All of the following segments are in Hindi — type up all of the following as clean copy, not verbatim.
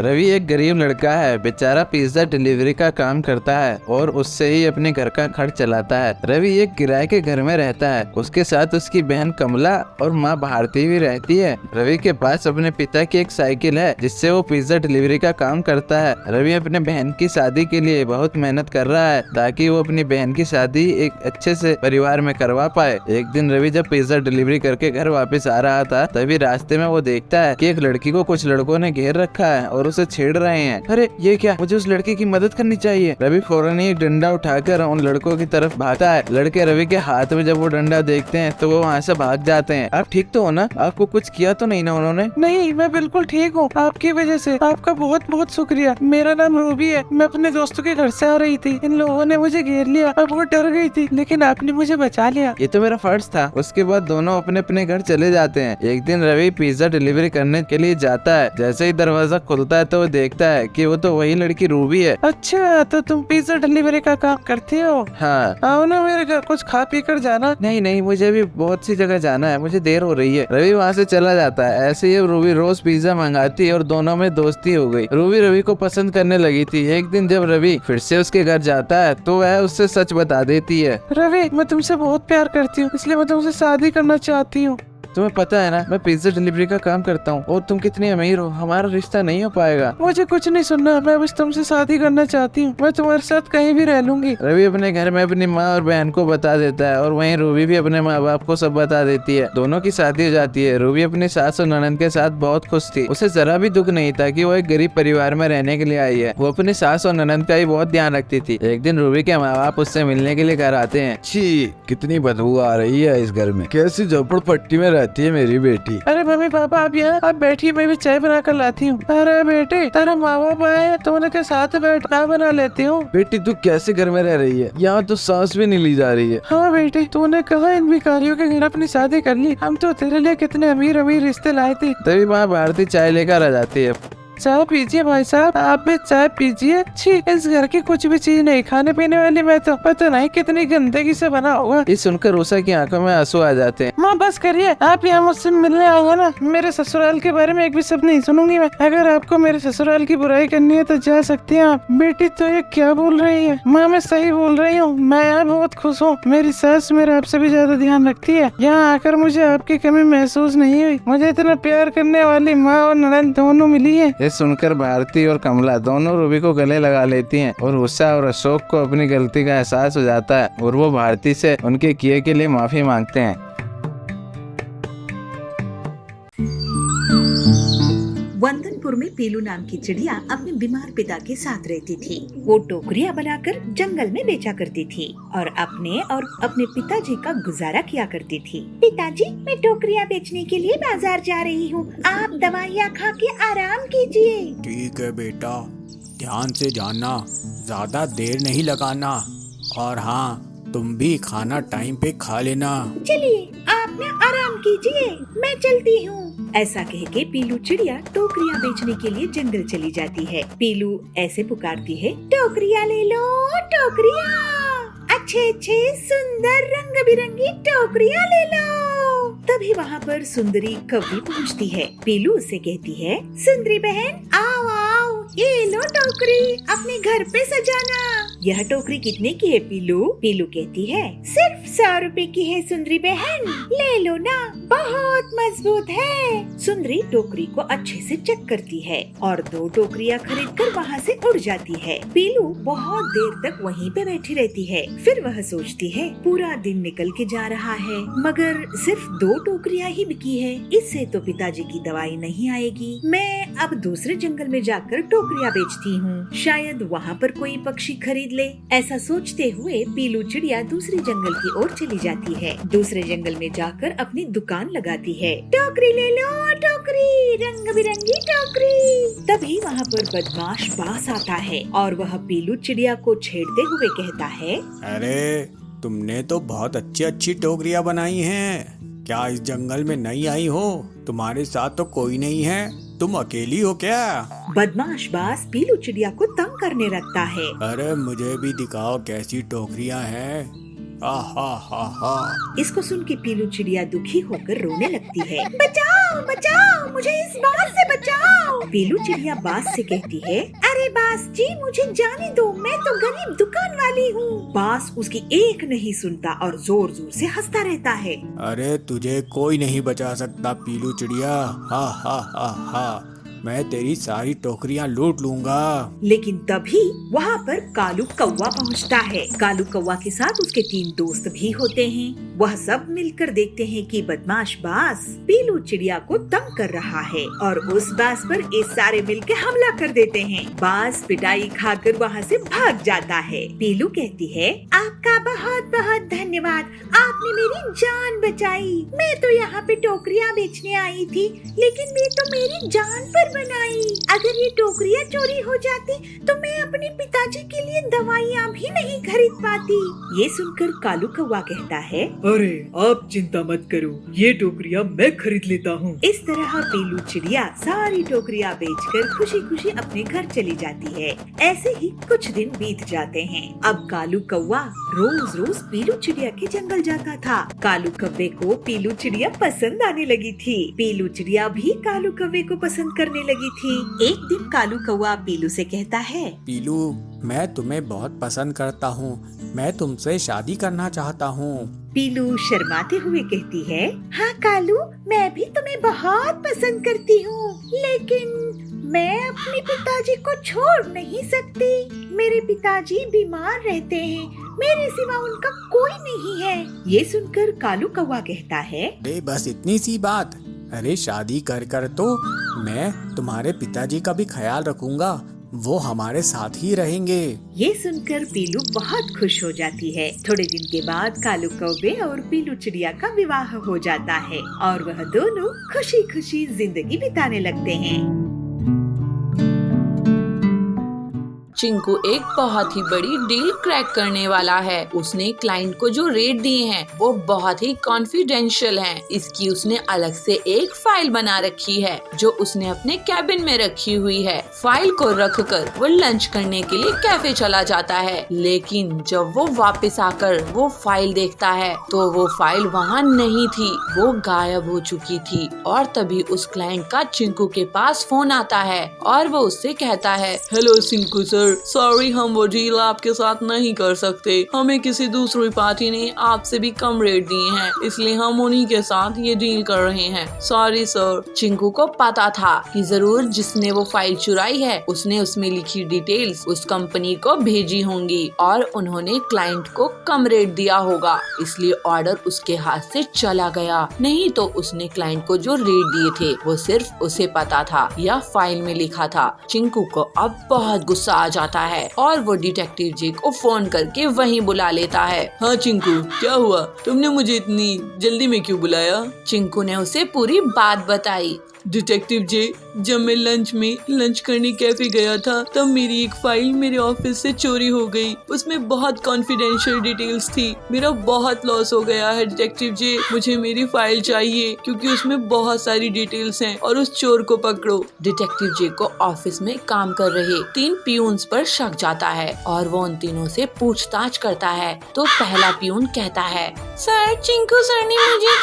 रवि एक गरीब लड़का है, बेचारा पिज्जा डिलीवरी का काम करता है और उससे ही अपने घर का खर्च चलाता है। रवि एक किराए के घर में रहता है, उसके साथ उसकी बहन कमला और माँ भारती भी रहती है। रवि के पास अपने पिता की एक साइकिल है जिससे वो पिज्जा डिलीवरी का काम करता है। रवि अपने बहन की शादी के लिए बहुत मेहनत कर रहा है ताकि वो अपनी बहन की शादी एक अच्छे से परिवार में करवा पाए। एक दिन रवि जब पिज्जा डिलीवरी करके घर वापस आ रहा था, तभी रास्ते में वो देखता है कि एक लड़की को कुछ लड़कों ने घेर रखा है और उसे छेड़ रहे हैं। अरे ये क्या, मुझे उस लड़की की मदद करनी चाहिए। रवि फौरन ही एक डंडा उठाकर उन लड़कों की तरफ भागता है। लड़के रवि के हाथ में जब वो डंडा देखते हैं तो वो वहाँ से भाग जाते हैं। आप ठीक तो हो ना? आपको कुछ किया तो नहीं ना उन्होंने? नहीं, मैं बिल्कुल ठीक हूँ। आपकी वजह से आपका बहुत बहुत शुक्रिया। मेरा नाम रूबी है, मैं अपने दोस्तों के घर से आ रही थी, इन लोगों ने मुझे घेर लिया, मैं बहुत डर गई थी, लेकिन आपने मुझे बचा लिया। ये तो मेरा फर्ज था। उसके बाद दोनों अपने अपने घर चले जाते हैं। एक दिन रवि पिज्जा डिलीवरी करने के लिए जाता है। जैसे ही दरवाजा खुलता है तो वो देखता है कि वो तो वही लड़की रूबी है। अच्छा, तो तुम पिज्जा डिलीवरी का काम करते हो? हाँ। आओ ना मेरे घर, कुछ खा पी कर जाना। नहीं, मुझे भी बहुत सी जगह जाना है, मुझे देर हो रही है। रवि वहाँ से चला जाता है। ऐसे ही रूबी रोज पिज्जा मंगाती है और दोनों में दोस्ती हो गई। रूबी रवि को पसंद करने लगी थी। एक दिन जब रवि फिर से उसके घर जाता है तो वह उससे सच बता देती है। रवि, मैं तुमसे बहुत प्यार करती हूँ, इसलिए मैं तुमसे शादी करना चाहती हूँ। तुम्हें पता है ना, मैं पिज्जा डिलीवरी का काम करता हूँ और तुम कितनी अमीर हो, हमारा रिश्ता नहीं हो पाएगा। मुझे कुछ नहीं सुनना, मैं बस तुमसे शादी करना चाहती हूँ। मैं तुम्हारे साथ कहीं भी रह लूंगी। रवि अपने घर में अपनी माँ और बहन को बता देता है और वहीं रूबी भी अपने माँ बाप को सब बता देती है। दोनों की शादी हो जाती है। रूबी अपनी सास और ननद के साथ बहुत खुश थी। उसे जरा भी दुख नहीं था कि वो एक गरीब परिवार में रहने के लिए आई है। वो अपनी सास और ननद का ही बहुत ध्यान रखती थी। एक दिन रूबी के माँ बाप उससे मिलने के लिए घर आते हैं। छी, कितनी बदबू आ रही है इस घर में। कैसी झोपड़पट्टी में रहती है मेरी बेटी। अरे मम्मी पापा, आप यहाँ, आप बैठिए, मैं भी चाय बना कर लाती हूँ। अरे बेटे, तेरा माँ बाप आए, तो उनके साथ बैठ चाय बना लेती हूँ। बेटी तू कैसे घर में रह रही है? यहाँ तो सांस भी नहीं ली जा रही है। हाँ बेटे, तूने कहा इन भिखारियों के घर अपनी शादी कर ली? हम तो तेरे लिए कितने अमीर अमीर रिश्ते लाए थे। तभी माँ भारती चाय लेकर आ जाती है। चाय पीजिए भाई साहब, आप भी चाय पीजिए। छी, इस घर की कुछ भी चीज नहीं खाने पीने वाली। मैं तो पता नहीं कितनी गंदगी से बना होगा। ये सुनकर उषा की आंखों में आंसू आ जाते हैं। माँ बस करिए, आप यहाँ मुझसे मिलने आएंगे ना, मेरे ससुराल के बारे में एक भी शब्द नहीं सुनूंगी मैं। अगर आपको मेरे ससुराल की बुराई करनी है तो जा सकते हैं आप। बेटी तो ये क्या बोल रही है? माँ मैं सही बोल रही हूँ, मैं यहाँ बहुत खुश हूँ। मेरी सास मेरा आपसे भी ज्यादा ध्यान रखती है। यहाँ आकर मुझे आपकी कमी महसूस नहीं हुई। मुझे इतना प्यार करने वाली माँ और ननद दोनों मिली है। ये सुनकर भारती और कमला दोनों रूबी को गले लगा लेती हैं और उषा और अशोक को अपनी गलती का एहसास हो जाता है और वो भारती से उनके किए के लिए माफी मांगते हैं। वंदनपुर में पीलू नाम की चिड़िया अपने बीमार पिता के साथ रहती थी। वो टोकरियां बनाकर जंगल में बेचा करती थी और अपने पिताजी का गुजारा किया करती थी। पिताजी, मैं टोकरियां बेचने के लिए बाजार जा रही हूँ, आप दवाइयाँ खा के आराम कीजिए। ठीक है बेटा, ध्यान से जाना, ज्यादा देर नहीं लगाना, और हाँ, तुम भी खाना टाइम पे खा लेना। चलिए, आप ना आराम कीजिए, मैं चलती हूँ। ऐसा कह के पीलू चिड़िया टोकरियां बेचने के लिए जंगल चली जाती है। पीलू ऐसे पुकारती है, टोकरियां ले लो, टोकरियां, अच्छे अच्छे सुंदर रंग बिरंगी टोकरियां ले लो। तभी वहाँ पर सुंदरी कौवी पहुँचती है। पीलू उससे कहती है, सुंदरी बहन आओ आओ, ये लो टोकरी, अपने घर पे सजाना। यह टोकरी कितने की है पीलू? पीलू कहती है, सिर्फ 100 रुपए की है सुंदरी बहन, ले लो ना, बहुत मजबूत है। सुंदरी टोकरी को अच्छे से चेक करती है और 2 टोकरियां खरीद कर वहाँ से उड़ जाती है। पीलू बहुत देर तक वहीं पे बैठी रहती है। फिर वह सोचती है, पूरा दिन निकल के जा रहा है मगर सिर्फ 2 टोकरियां ही बिकी है, इससे तो पिताजी की दवाई नहीं आएगी। मैं अब दूसरे जंगल में जाकर टोकरियां बेचती हूँ, शायद वहाँ पर कोई पक्षी खरीद ले। ऐसा सोचते हुए पीलू चिड़िया दूसरे जंगल की ओर चली जाती है। दूसरे जंगल में जाकर अपनी दुकान लगाती है। टोकरी ले लो, टोकरी, रंग बिरंगी टोकरी। तभी वहाँ पर बदमाश बास आता है और वह पीलू चिड़िया को छेड़ते हुए कहता है, अरे तुमने तो बहुत अच्छी अच्छी टोकरियां बनाई हैं। क्या इस जंगल में नई आई हो? तुम्हारे साथ तो कोई नहीं है, तुम अकेली हो क्या? बदमाश बास पीलू चिड़िया को तंग करने लगता है। अरे मुझे भी दिखाओ कैसी टोकरियां हैं। हा हा हा हा। इसको सुन के पीलू चिड़िया दुखी होकर रोने लगती है। बचाओ बचाओ, मुझे इस बास से बचाओ। पीलू चिड़िया बास से कहती है, अरे बास जी मुझे जाने दो, मैं तो गरीब दुकान वाली हूँ। बास उसकी एक नहीं सुनता और जोर जोर से हंसता रहता है। अरे तुझे कोई नहीं बचा सकता पीलू चिड़िया, हा हा हा हा। मैं तेरी सारी टोकरियां लूट लूंगा। लेकिन तभी वहाँ पर कालू कौवा पहुँचता है। कालू कौवा के साथ उसके 3 दोस्त भी होते हैं। वह सब मिलकर देखते हैं कि बदमाश बास पीलू चिड़िया को तंग कर रहा है और उस बास पर ये सारे मिलकर हमला कर देते हैं। बास पिटाई खाकर वहाँ से भाग जाता है। पीलू कहती है, आपका बहुत बहुत धन्यवाद, आपने मेरी जान बचाई। मैं तो यहाँ पे टोकरियाँ बेचने आई थी, लेकिन मैं तो मेरी जान पर बनाई। अगर ये टोकरियाँ चोरी हो जाती तो मैं अपने पिताजी के लिए दवाइयाँ भी नहीं खरीद पाती। ये सुनकर कालू कौवा कहता है, अरे आप चिंता मत करो, ये टोकरियाँ मैं खरीद लेता हूँ। इस तरह पीलू चिड़िया सारी टोकरियाँ बेचकर खुशी खुशी अपने घर चली जाती है। ऐसे ही कुछ दिन बीत जाते हैं। अब कालू कौवा रोज रोज पीलू चिड़िया के जंगल जाता था। कालू कौवे को पीलू चिड़िया पसंद आने लगी थी। पीलू चिड़िया भी कालू कौवे को पसंद करने लगी थी। एक दिन कालू कौवा पीलू से कहता है, पीलू मैं तुम्हें बहुत पसंद करता हूँ, मैं तुमसे शादी करना चाहता हूँ। पीलू शर्माते हुए कहती है, हाँ कालू, मैं भी तुम्हें बहुत पसंद करती हूँ, लेकिन मैं अपने पिताजी को छोड़ नहीं सकती। मेरे पिताजी बीमार रहते हैं, मेरे सिवा उनका कोई नहीं है। ये सुनकर कालू कौवा कहता है, अरे बस इतनी सी बात, अरे शादी कर कर तो मैं तुम्हारे पिताजी का भी ख्याल रखूंगा, वो हमारे साथ ही रहेंगे। ये सुनकर पीलू बहुत खुश हो जाती है। थोड़े दिन के बाद कालू कौवे और पीलू चिड़िया का विवाह हो जाता है और वह दोनों खुशी खुशी जिंदगी बिताने लगते हैं। चिंकू एक बहुत ही बड़ी डील क्रैक करने वाला है। उसने क्लाइंट को जो रेट दिए हैं वो बहुत ही कॉन्फिडेंशियल हैं। इसकी उसने अलग से एक फाइल बना रखी है जो उसने अपने कैबिन में रखी हुई है। फाइल को रखकर वो लंच करने के लिए कैफे चला जाता है, लेकिन जब वो वापस आकर वो फाइल देखता है तो वो फाइल वहाँ नहीं थी, वो गायब हो चुकी थी। और तभी उस क्लाइंट का चिंकू के पास फोन आता है और वो उससे कहता है, हेलो चिंकू सर, सॉरी हम वो डील आपके साथ नहीं कर सकते। हमें किसी दूसरी पार्टी ने आपसे भी कम रेट दिए हैं, इसलिए हम उन्हीं के साथ ये डील कर रहे हैं। Sorry sir. चिंकू को पता था कि जरूर जिसने वो फाइल चुराई है उसने उसमें लिखी डिटेल्स उस कंपनी को भेजी होंगी और उन्होंने क्लाइंट को कम रेट दिया होगा, इसलिए ऑर्डर उसके हाथ से चला गया। नहीं तो उसने क्लाइंट को जो रेट दिए थे वो सिर्फ उसे पता था या फाइल में लिखा था। चिंकू को अब बहुत गुस्सा आ जाता है और वो डिटेक्टिव जी को फोन करके वहीं बुला लेता है। हाँ चिंकू, क्या हुआ, तुमने मुझे इतनी जल्दी में क्यों बुलाया? चिंकू ने उसे पूरी बात बताई। डिटेक्टिव जी, जब मैं लंच करने कैफे गया था तब मेरी एक फाइल मेरे ऑफिस से चोरी हो गई। उसमें बहुत कॉन्फिडेंशियल डिटेल्स थी। मेरा बहुत लॉस हो गया है डिटेक्टिव जी, मुझे मेरी फाइल चाहिए क्योंकि उसमें बहुत सारी डिटेल्स हैं और उस चोर को पकड़ो। डिटेक्टिव जी को ऑफिस में काम कर रहे 3 पियून्स पर शक जाता है और वो उन तीनों से पूछताछ करता है। तो पहला पियून कहता है, सर चिंकू सर ने मुझे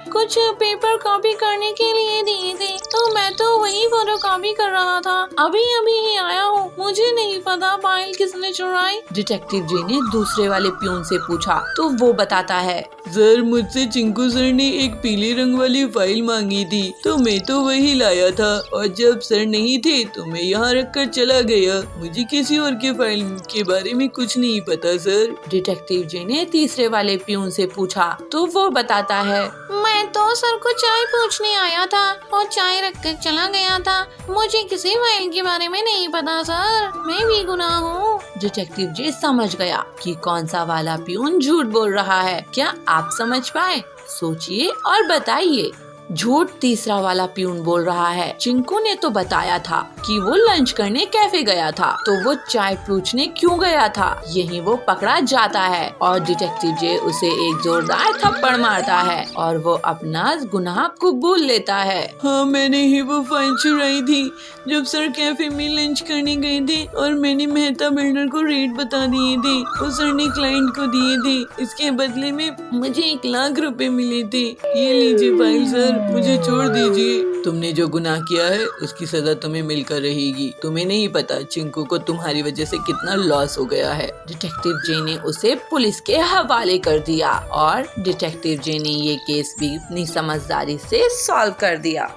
कुछ पेपर कॉपी करने के लिए दिए थे, तो मैं तो वही फोटो कॉपी कर रहा था। अभी ही आया हूँ, मुझे नहीं पता फाइल किसने चुराई। डिटेक्टिव जी ने दूसरे वाले पियून से पूछा तो वो बताता है, सर मुझसे चिंकू सर ने एक पीले रंग वाली फाइल मांगी थी तो मैं तो वही लाया था और जब सर नहीं थे तो मैं यहाँ रख कर चला गया। मुझे किसी और के फाइल के बारे में कुछ नहीं पता सर। डिटेक्टिव जी ने तीसरे वाले पियून से पूछा तो वो बताता है, मैं तो सर को चाय पूछने आया था और चाय रख कर चला गया था। मुझे किसी फाइल के बारे में नहीं पता सर, मैं भी गुनाह हूँ। डिटेक्टिव जी समझ गया कि कौन सा वाला पियून झूठ बोल रहा है। क्या आप समझ पाए? सोचिए और बताइए। झूठ तीसरा वाला पियून बोल रहा है। चिंकू ने तो बताया था कि वो लंच करने कैफे गया था, तो वो चाय पूछने क्यों गया था? यही वो पकड़ा जाता है और डिटेक्टिव जे उसे एक जोरदार थप्पड़ मारता है और वो अपना गुनाह कबूल लेता है। हाँ मैंने ही वो फाइल चुराई थी, जब सर कैफे में लंच करने गए थे और मैंने मेहता बिल्डर को रेट बता दिए थे, वो सर ने क्लाइंट को दिए थे। इसके बदले में मुझे 1 लाख रुपए मिले थे। ये लीजिए फाइल सर, मुझे छोड़ दीजिए। तुमने जो गुनाह किया है उसकी सजा तुम्हें मिलकर रहेगी। तुम्हें नहीं पता चिंकू को तुम्हारी वजह से कितना लॉस हो गया है। डिटेक्टिव जे ने उसे पुलिस के हवाले कर दिया और डिटेक्टिव जे ने ये केस भी अपनी समझदारी से सॉल्व कर दिया।